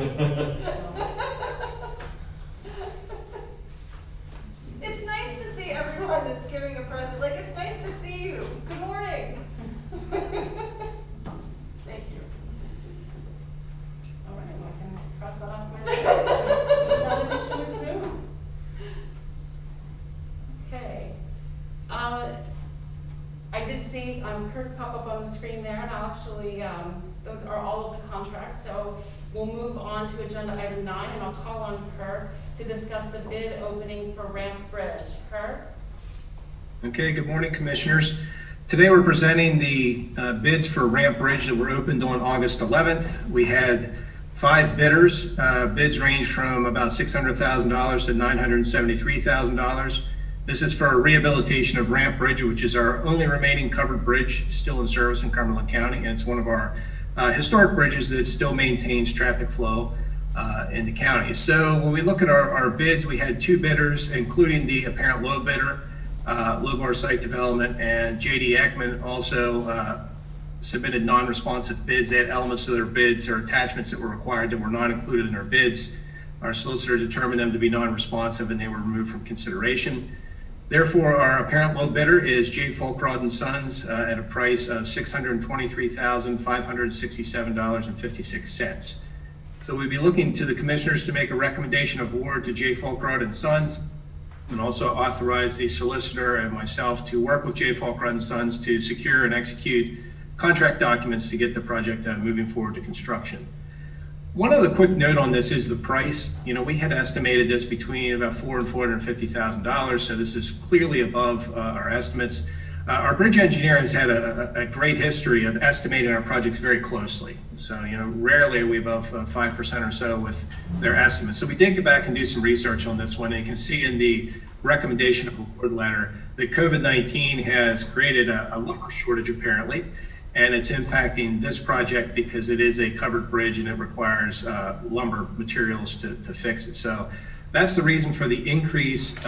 It's nice to see everyone that's giving a present, like, it's nice to see you. Good morning. Thank you. All right, well, I can cross that off my list. Not an issue with Zoom. Okay. I did see Kirk pop up on the screen there, and I'll actually, those are all of the contracts. So we'll move on to agenda item 9, and I'll call on Kirk to discuss the bid opening for Ramp Bridge. Kirk? Okay, good morning, Commissioners. Today we're presenting the bids for Ramp Bridge that were opened on August 11th. We had 5 bidders. Bids range from about $600,000 to $973,000. This is for a rehabilitation of Ramp Bridge, which is our only remaining covered bridge still in service in Cumberland County, and it's one of our historic bridges that still maintains traffic flow in the county. So when we look at our bids, we had 2 bidders, including the apparent low bidder, Lobar Site Development, and JD Ekman also submitted non-responsive bids. They had elements of their bids or attachments that were required that were not included in their bids. Our solicitor determined them to be non-responsive and they were removed from consideration. Therefore, our apparent low bidder is J. Folkrod & Sons at a price of $623,567.56. So we'd be looking to the Commissioners to make a recommendation of award to J. Folkrod & Sons, and also authorize the solicitor and myself to work with J. Folkrod & Sons to secure and execute contract documents to get the project moving forward to construction. One other quick note on this is the price. You know, we had estimated this between about $400,000 and $450,000, so this is clearly above our estimates. Our bridge engineer has had a great history of estimating our projects very closely. So, you know, rarely are we above 5% or so with their estimates. So we did go back and do some research on this one. And you can see in the recommendation of award letter that COVID-19 has created a lumber shortage apparently, and it's impacting this project because it is a covered bridge and it requires lumber materials to fix it. So That's the reason for the increase.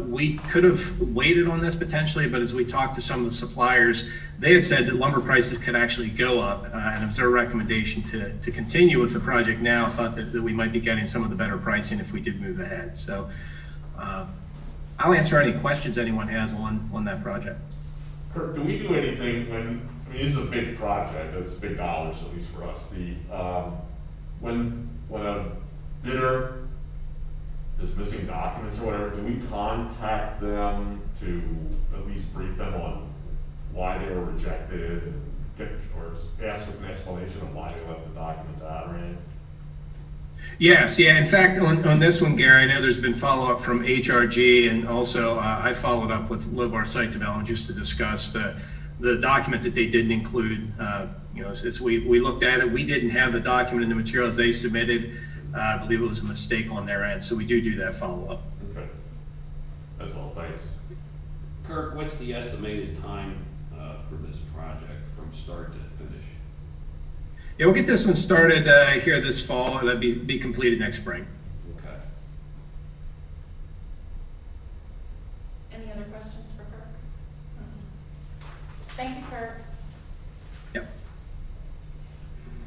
We could have waited on this potentially, but as we talked to some of the suppliers, they had said that lumber prices could actually go up, and it was their recommendation to continue with the project now. Thought that we might be getting some of the better pricing if we did move ahead. So I'll answer any questions anyone has on that project. Kirk, do we do anything when, I mean, this is a big project, it's big dollars, at least for us. When a bidder is missing documents or whatever, do we contact them to at least brief them on why they were rejected and or ask for an explanation of why they left the documents out or anything? Yes, yeah. In fact, on this one, Gary, I know there's been follow-up from HRG, and also I followed up with Lobar Site Development just to discuss the document that they didn't include. As we looked at it, we didn't have the document in the materials they submitted. I believe it was a mistake on their end, so we do that follow-up. Okay, that's all, thanks. Kirk, what's the estimated time for this project from start to finish? Yeah, we'll get this one started here this fall, and it'll be completed next spring. Okay. Any other questions for Kirk? Thank you, Kirk. Yep.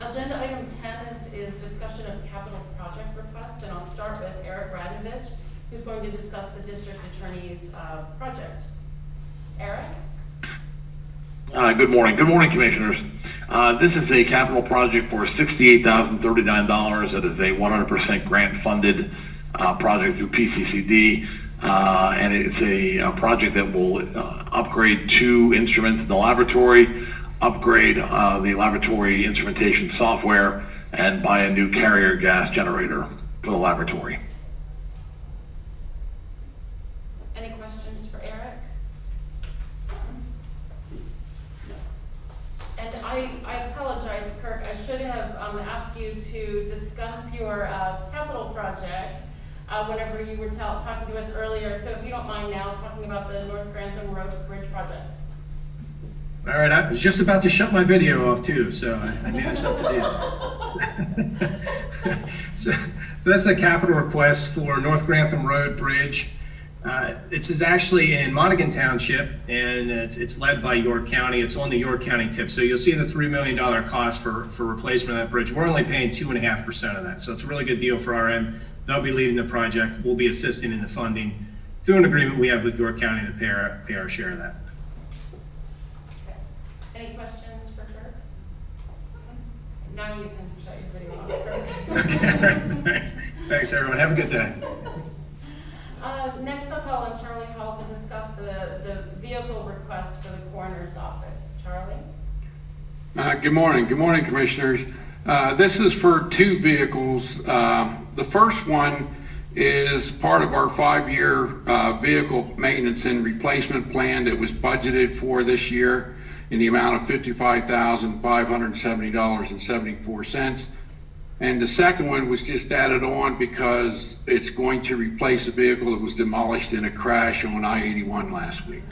Agenda item 10 is discussion of capital project request, and I'll start with Eric Radovich, who's going to discuss the district attorney's project. Eric? Good morning. Good morning, Commissioners. This is a capital project for $68,039. It is a 100% grant-funded project through PCCD, and it's a project that will upgrade 2 instruments in the laboratory, upgrade the laboratory instrumentation software, and buy a new carrier gas generator for the laboratory. Any questions for Eric? And I apologize, Kirk, I should have asked you to discuss your capital project whenever you were talking to us earlier. So if you don't mind now talking about the North Grantham Road Bridge project. All right, I was just about to shut my video off too, so I managed not to do that. So that's a capital request for North Grantham Road Bridge. This is actually in Monaghan Township, and it's led by York County. It's on the York County tip. So you'll see the $3 million cost for replacement of that bridge. We're only paying 2.5% of that. So it's a really good deal for our end. They'll be leading the project. We'll be assisting in the funding through an agreement we have with York County to pay our share of that. Okay. Any questions for Kirk? Now you can shut your video off, Kirk. Okay, thanks everyone. Have a good day. Next up, I'll call on Charlie Hall to discuss the vehicle request for the coroner's office. Charlie? Good morning. Good morning, Commissioners. This is for 2 vehicles. The first one is part of our 5-year vehicle maintenance and replacement plan that was budgeted for this year in the amount of $55,570.74. And the second one was just added on because it's going to replace a vehicle that was demolished in a crash on I-81 last week.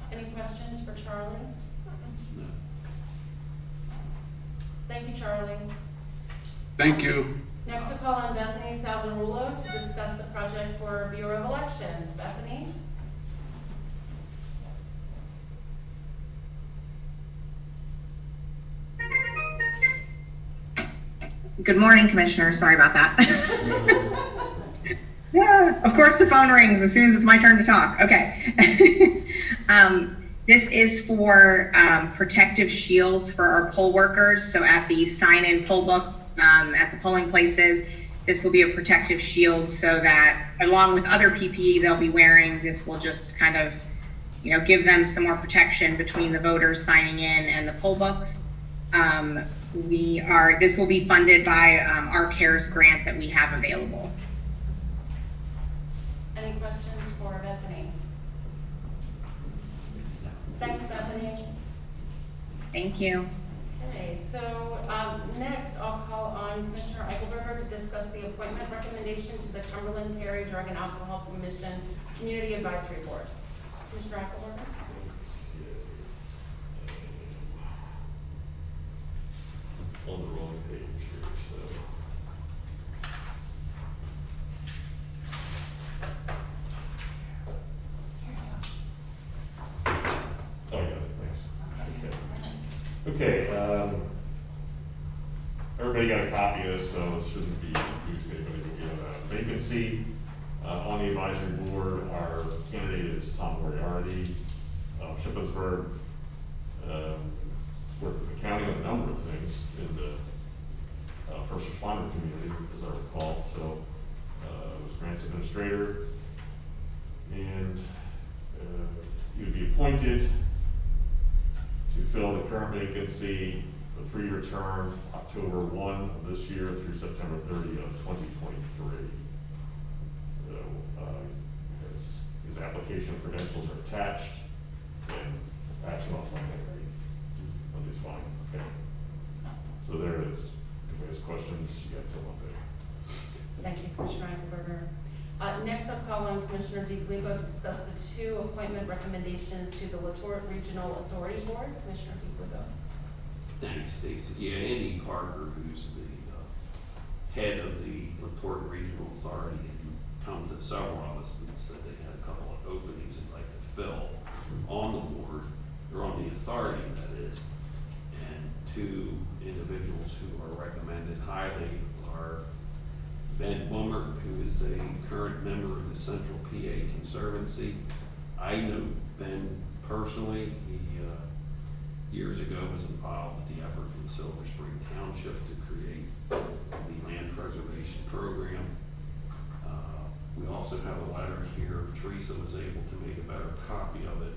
Any questions for Charlie? No. Thank you, Charlie. Thank you. Next, I'll call on Bethany Salzarulo to discuss the project for Bureau of Elections. Bethany? Good morning, Commissioner. Sorry about that. Yeah, of course the phone rings as soon as it's my turn to talk. Okay. This is for protective shields for our poll workers. So at the sign-in poll books, at the polling places, this will be a protective shield so that along with other PPE they'll be wearing, this will just kind of, give them some more protection between the voters signing in and the poll books. This will be funded by our CARES grant that we have available. Any questions for Bethany? Thanks, Bethany. Thank you. Okay, so next I'll call on Commissioner Eichelberger to discuss the appointment recommendation to the Cumberland Perry Drug and Alcohol Commission Community Advisory Board. Commissioner Eichelberger? On the wrong page here, so. everybody got a copy of this, so it shouldn't be confused to anybody, but we have a vacancy on the advisory board. Our candidate is Tom Moriarty of Shippensburg. Worked with the county on a number of things in the first responder community, as I recall. So was grants administrator, and he would be appointed to fill the current vacancy, a 3-year term, October 1 of this year through September 30 of 2023. So his application credentials are attached, and action off my memory. Is fine. Okay. So there it is. If there's questions, you have to come up there. Thank you, Commissioner Eichelberger. Next up, call on Commissioner DiFilippo to discuss the 2 appointment recommendations to the Latour Regional Authority Board. Commissioner DiFilippo. Thanks, Stacy. Yeah, Andy Parker, who's the head of the Latour Regional Authority, had come to several of us and said they had a couple of openings they'd like to fill on the board, or on the authority, that is. 2 individuals who are recommended highly are Ben Bummer, who is a current member of the Central PA Conservancy. I know Ben personally. He years ago was involved with the effort in Silver Spring Township to create the land preservation program. We also have a letter here. Teresa was able to make a better copy of it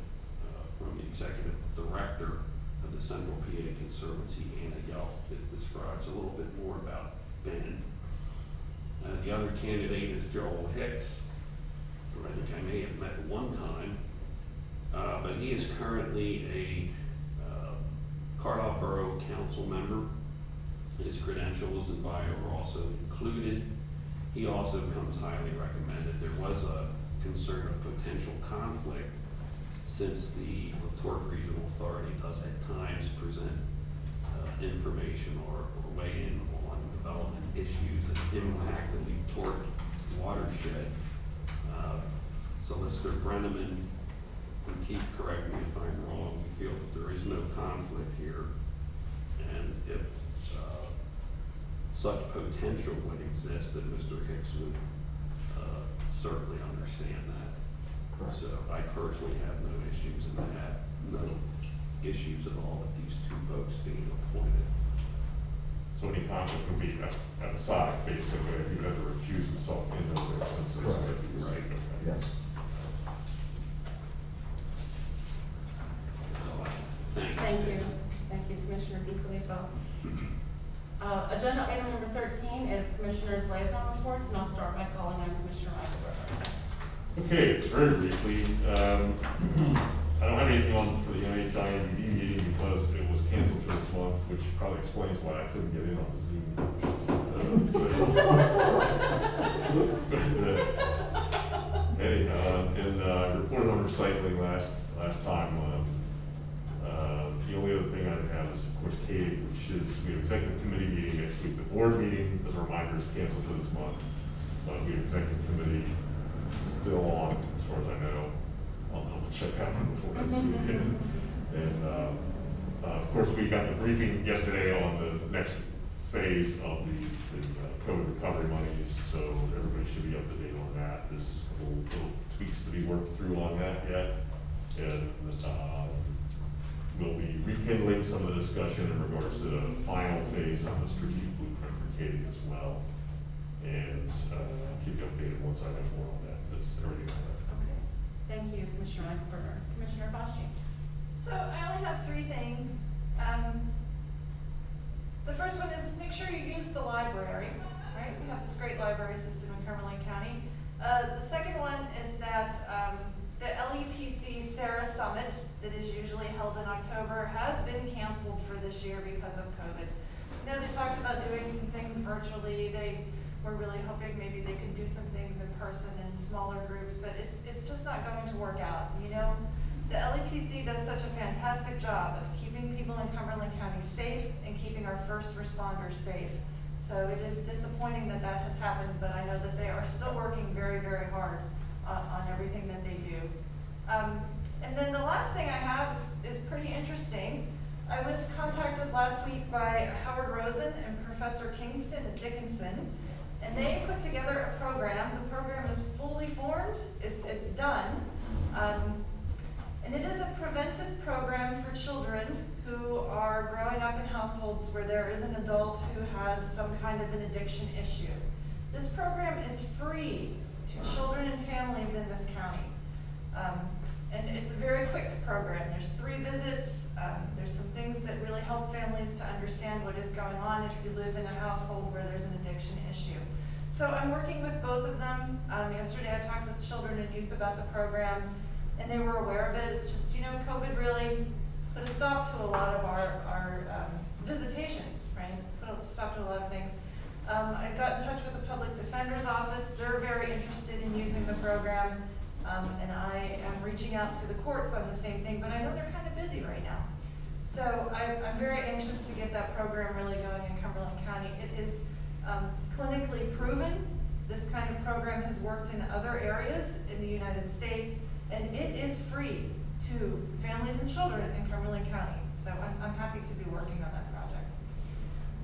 from the executive director of the Central PA Conservancy, Anna Yelp, that describes a little bit more about Ben. The other candidate is Joel Hicks, who I think I may have met one time, but he is currently a Carlisle Borough Council member. His credentials and bio are also included. He also comes highly recommended. There was a concern of potential conflict, since the Latour Regional Authority does at times present information or weigh in on development issues that impact the Latour watershed. Solicitor Brenneman and Keith, correct me if I'm wrong, we feel that there is no conflict here, and if such potential would exist, that Mr. Hicks would certainly understand that. Correct. So I personally have no issues, and I have no issues at all with these 2 folks being appointed. So any conflict would be at the side, basically, if you would have to recuse himself in those instances. Correct. Right. Okay. Yes. Thank you. Thank you, Commissioner DiFilippo. Agenda item number 13 is Commissioner's Liaison reports, and I'll start by calling on Commissioner Eichelberger. Okay, very briefly, I don't have anything on for the NHIMD meeting because it was canceled for this month, which probably explains why I couldn't get in on the Zoom. Anyhow, and reported on recycling last time. The only other thing I'd have is, of course, Katie, which is we have executive committee meeting next week. The board meeting, as a reminder, is canceled for this month. But we have executive committee still on, as far as I know. I'll double check that one before I see it. And of course, we got the briefing yesterday on the next phase of the COVID recovery monies, so everybody should be up to date on that. There's a little tweaks to be worked through on that yet. And we'll be rekindling some of the discussion in regards to the final phase of the strategic blueprint for Katie as well. And I'll keep you updated once I have more on that. That's everything on that. Okay. Thank you, Commissioner Eichelberger. Commissioner Boschi. So I only have 3 things. The first one is make sure you use the library, right? We have this great library system in Cumberland County. The second one is that the LEPC Sarah Summit that is usually held in October has been canceled for this year because of COVID. You know, they talked about doing some things virtually. They were really hoping maybe they could do some things in person in smaller groups, but it's just not going to work out. You know, the LEPC does such a fantastic job of keeping people in Cumberland County safe and keeping our first responders safe. So it is disappointing that that has happened, but I know that they are still working very, very hard on everything that they do. And then the last thing I have is pretty interesting. I was contacted last week by Howard Rosen and Professor Kingston at Dickinson, and they put together a program. The program is fully formed, it's done. And it is a preventive program for children who are growing up in households where there is an adult who has some kind of an addiction issue. This program is free to children and families in this county. And it's a very quick program. There's 3 visits. There's some things that really help families to understand what is going on if you live in a household where there's an addiction issue. So I'm working with both of them. Yesterday I talked with children and youth about the program, and they were aware of it. It's just, you know, COVID really put a stop to a lot of our visitations, right? Put a stop to a lot of things. I got in touch with the Public Defender's Office. They're very interested in using the program. And I am reaching out to the courts on the same thing, but I know they're kind of busy right now. So I'm very anxious to get that program really going in Cumberland County. It is clinically proven. This kind of program has worked in other areas in the United States, and it is free to families and children in Cumberland County. So I'm happy to be working on that project.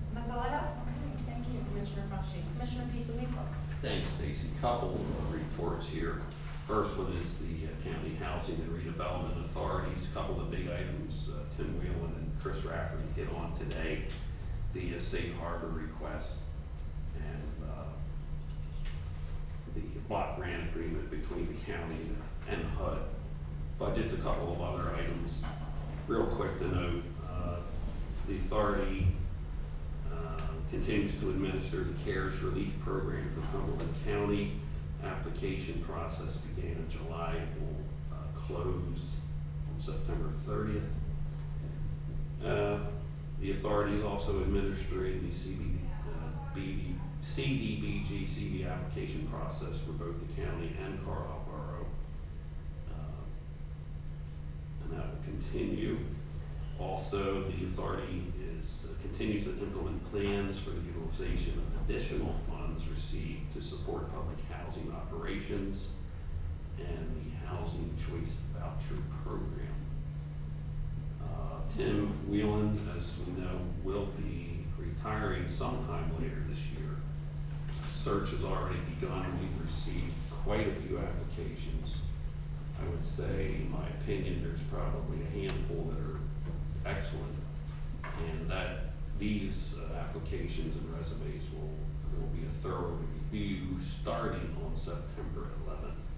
And that's all I have. Okay, thank you, Commissioner Bushy. Commissioner DeFilippo. Thanks, Stacy. Couple of reports here. First one is the County Housing and Redevelopment Authorities. A couple of big items Tim Whelan and Chris Rafferty hit on today. The safe harbor request and the block grant agreement between the county and HUD. But just a couple of other items. Real quick to note, the authority continues to administer the CARES relief program for Cumberland County. Application process began in July, will close on September 30th. The authority is also administering the Cdbg CD application process for both the county and Carlisle Borough. And that will continue. Also, the authority continues to implement plans for the utilization of additional funds received to support public housing operations and the Housing Choice Voucher Program. Tim Whelan, as we know, will be retiring sometime later this year. Search has already begun. We've received quite a few applications. I would say, in my opinion, there's probably a handful that are excellent, and that these applications and resumes will be a thorough review starting on September 11th.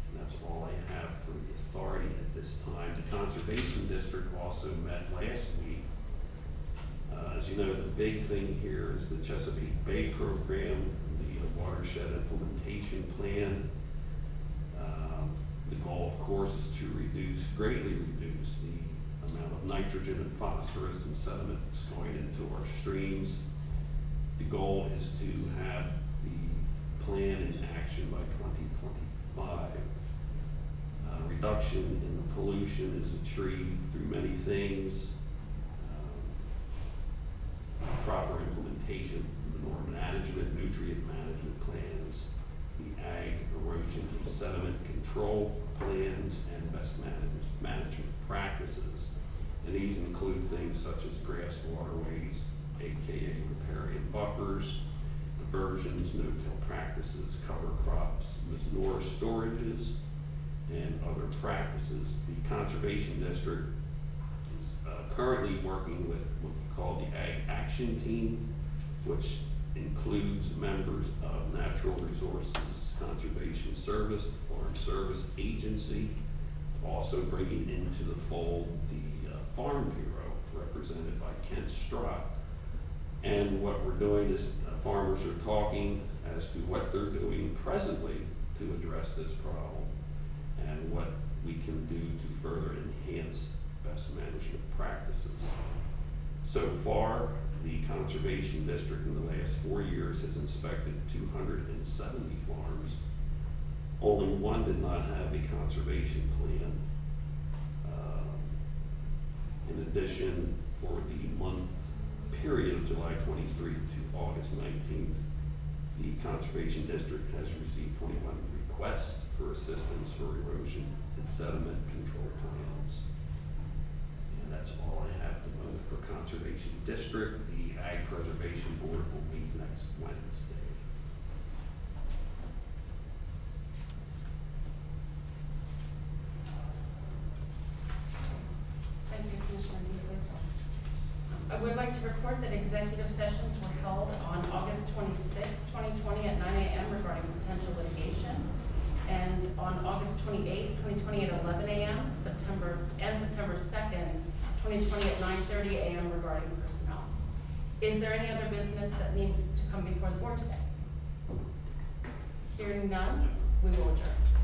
And that's all I have for the authority at this time. The Conservation District also met last week. As you know, the big thing here is the Chesapeake Bay program, the watershed implementation plan. The goal, of course, is to greatly reduce the amount of nitrogen and phosphorus and sediments going into our streams. The goal is to have the plan in action by 2025. Reduction in the pollution is achieved through many things. Proper implementation of the norm management, nutrient management plans, the ag erosion and sediment control plans, and best management practices. And these include things such as grass waterways, aka riparian buffers, diversions, no-till practices, cover crops, manure storages, and other practices. The Conservation District is currently working with what we call the Ag Action Team, which includes members of Natural Resources Conservation Service, Farm Service Agency, also bringing into the fold the Farm Bureau, represented by Kent Strzok. And what we're doing is farmers are talking as to what they're doing presently to address this problem and what we can do to further enhance best management practices. So far, the Conservation District in the last 4 years has inspected 270 farms. Only one did not have a conservation plan. In addition, for the month period of July 23 to August 19th, the Conservation District has received 21 requests for assistance for erosion and sediment control plans. And that that's all I have at the moment for Conservation District. The Ag Preservation Board will meet next Wednesday. Thank you, Commissioner Neely. I would like to report that executive sessions were held on August 26, 2020 at 9 a.m. regarding potential litigation, and on August 28, 2020 at 11 a.m., September 2nd, 2020 at 9:30 a.m. regarding personnel. Is there any other business that needs to come before the board today? Hearing none, we will adjourn.